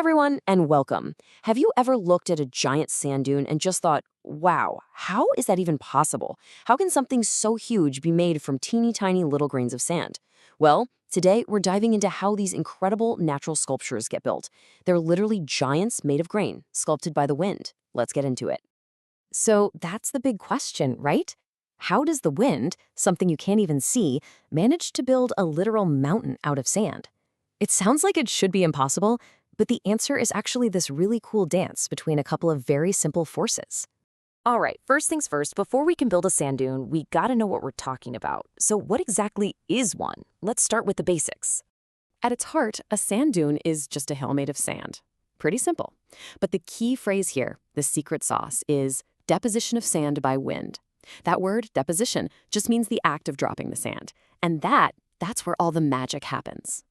everyone, and welcome. Have you ever looked at a giant sand dune and just thought, wow, how is that even possible? How can something so huge be made from teeny tiny little grains of sand? Well, today we're diving into how these incredible natural sculptures get built. They're literally giants made of grain, sculpted by the wind. Let's get into it. So that's the big question, right? How does the wind, something you can't even see, manage to build a literal mountain out of sand? It sounds like it should be impossible, but the answer is actually this really cool dance between a couple of very simple forces. All right, first things first, before we can build a sand dune, we gotta know what we're talking about. So what exactly is one? Let's start with the basics. At its heart, a sand dune is just a hill made of sand. Pretty simple. But the key phrase here, the secret sauce, is deposition of sand by wind. That word, deposition, just means the act of dropping the sand. And that's where all the magic happens.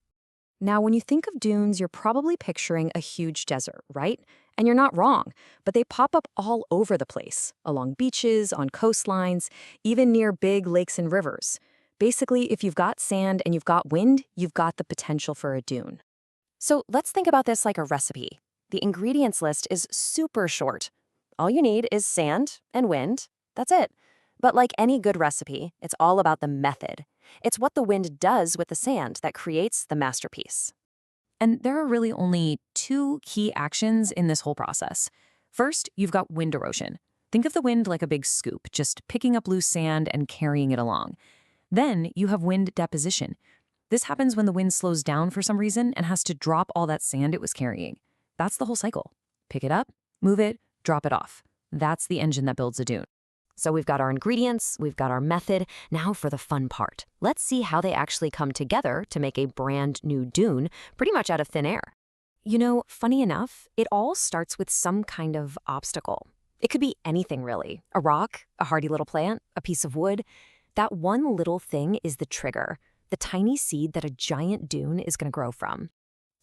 Now, when you think of dunes, you're probably picturing a huge desert, right? And you're not wrong, but they pop up all over the place, along beaches, on coastlines, even near big lakes and rivers. Basically, if you've got sand and you've got wind, you've got the potential for a dune. So let's think about this like a recipe. The ingredients list is super short. All you need is sand and wind. That's it. But like any good recipe, it's all about the method. It's what the wind does with the sand that creates the masterpiece. And there are really only two key actions in this whole process. First, you've got wind erosion. Think of the wind like a big scoop, just picking up loose sand and carrying it along. Then you have wind deposition. This happens when the wind slows down for some reason and has to drop all that sand it was carrying. That's the whole cycle. Pick it up, move it, drop it off. That's the engine that builds a dune. So we've got our ingredients, we've got our method. Now for the fun part. Let's see how they actually come together to make a brand new dune, pretty much out of thin air. You know, funny enough, it all starts with some kind of obstacle. It could be anything really. A rock, a hardy little plant, a piece of wood. That one little thing is the trigger, the tiny seed that a giant dune is going to grow from.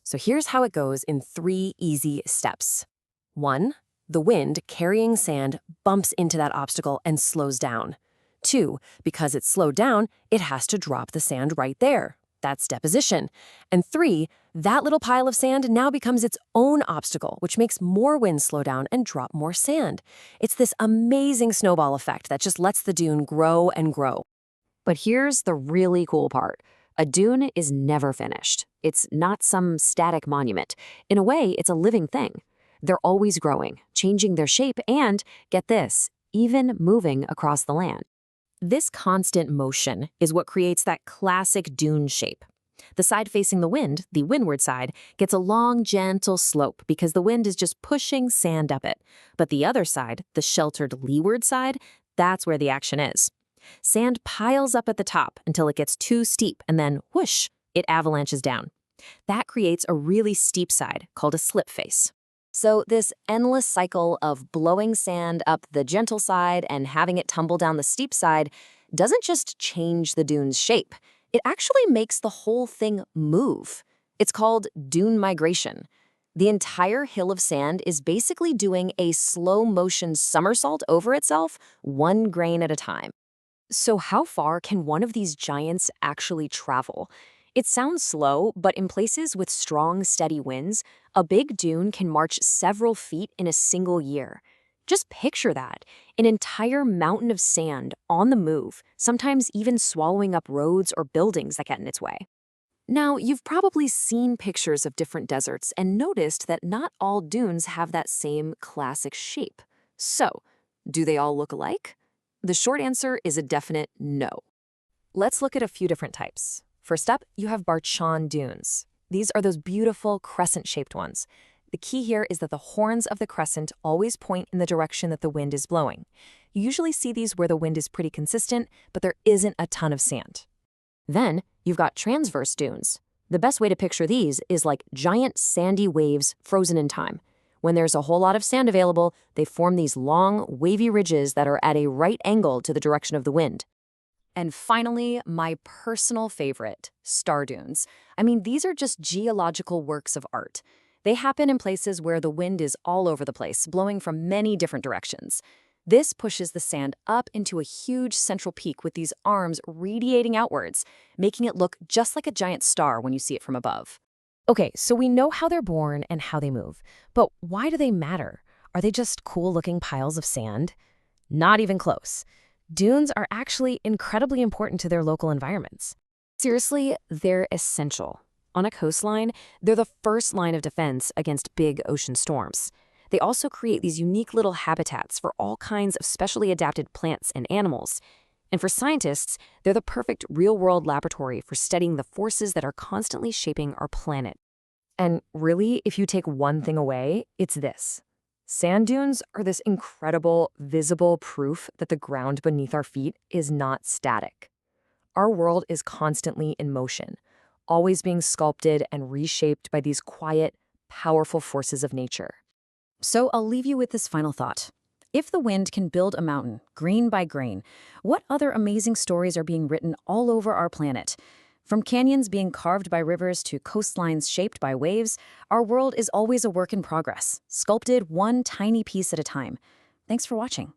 So here's how it goes in 3 easy steps. 1. The wind carrying sand bumps into that obstacle and slows down. 2, because it's slowed down, it has to drop the sand right there. That's deposition. And 3, that little pile of sand now becomes its own obstacle, which makes more wind slow down and drop more sand. It's this amazing snowball effect that just lets the dune grow and grow. But here's the really cool part. A dune is never finished. It's not some static monument. In a way, it's a living thing. They're always growing, changing their shape, and, get this, even moving across the land. This constant motion is what creates that classic dune shape. The side facing the wind, the windward side, gets a long, gentle slope because the wind is just pushing sand up it. But the other side, the sheltered leeward side, that's where the action is. Sand piles up at the top until it gets too steep, and then, whoosh, it avalanches down. That creates a really steep side called a slip face. So this endless cycle of blowing sand up the gentle side and having it tumble down the steep side doesn't just change the dune's shape. It actually makes the whole thing move. It's called dune migration. The entire hill of sand is basically doing a slow-motion somersault over itself, one grain at a time. So how far can one of these giants actually travel? It sounds slow, but in places with strong, steady winds, a big dune can march several feet in a single year. Just picture that, an entire mountain of sand on the move, sometimes even swallowing up roads or buildings that get in its way. Now, you've probably seen pictures of different deserts and noticed that not all dunes have that same classic shape. So, do they all look alike? The short answer is a definite no. Let's look at a few different types. First up, you have Barchan dunes. These are those beautiful crescent-shaped ones. The key here is that the horns of the crescent always point in the direction that the wind is blowing. You usually see these where the wind is pretty consistent, but there isn't a ton of sand. Then, you've got transverse dunes. The best way to picture these is like giant sandy waves frozen in time. When there's a whole lot of sand available, they form these long, wavy ridges that are at a right angle to the direction of the wind. And finally, my personal favorite, star dunes. I mean, these are just geological works of art. They happen in places where the wind is all over the place, blowing from many different directions. This pushes the sand up into a huge central peak with these arms radiating outwards, making it look just like a giant star when you see it from above. Okay, so we know how they're born and how they move. But why do they matter? Are they just cool-looking piles of sand? Not even close. Dunes are actually incredibly important to their local environments. Seriously, they're essential. On a coastline, they're the first line of defense against big ocean storms. They also create these unique little habitats for all kinds of specially adapted plants and animals. And for scientists, they're the perfect real-world laboratory for studying the forces that are constantly shaping our planet. And really, if you take one thing away, it's this. Sand dunes are this incredible, visible proof that the ground beneath our feet is not static. Our world is constantly in motion, always being sculpted and reshaped by these quiet, powerful forces of nature. So I'll leave you with this final thought. If the wind can build a mountain, grain by grain, what other amazing stories are being written all over our planet? From canyons being carved by rivers to coastlines shaped by waves, our world is always a work in progress, sculpted one tiny piece at a time. Thanks for watching.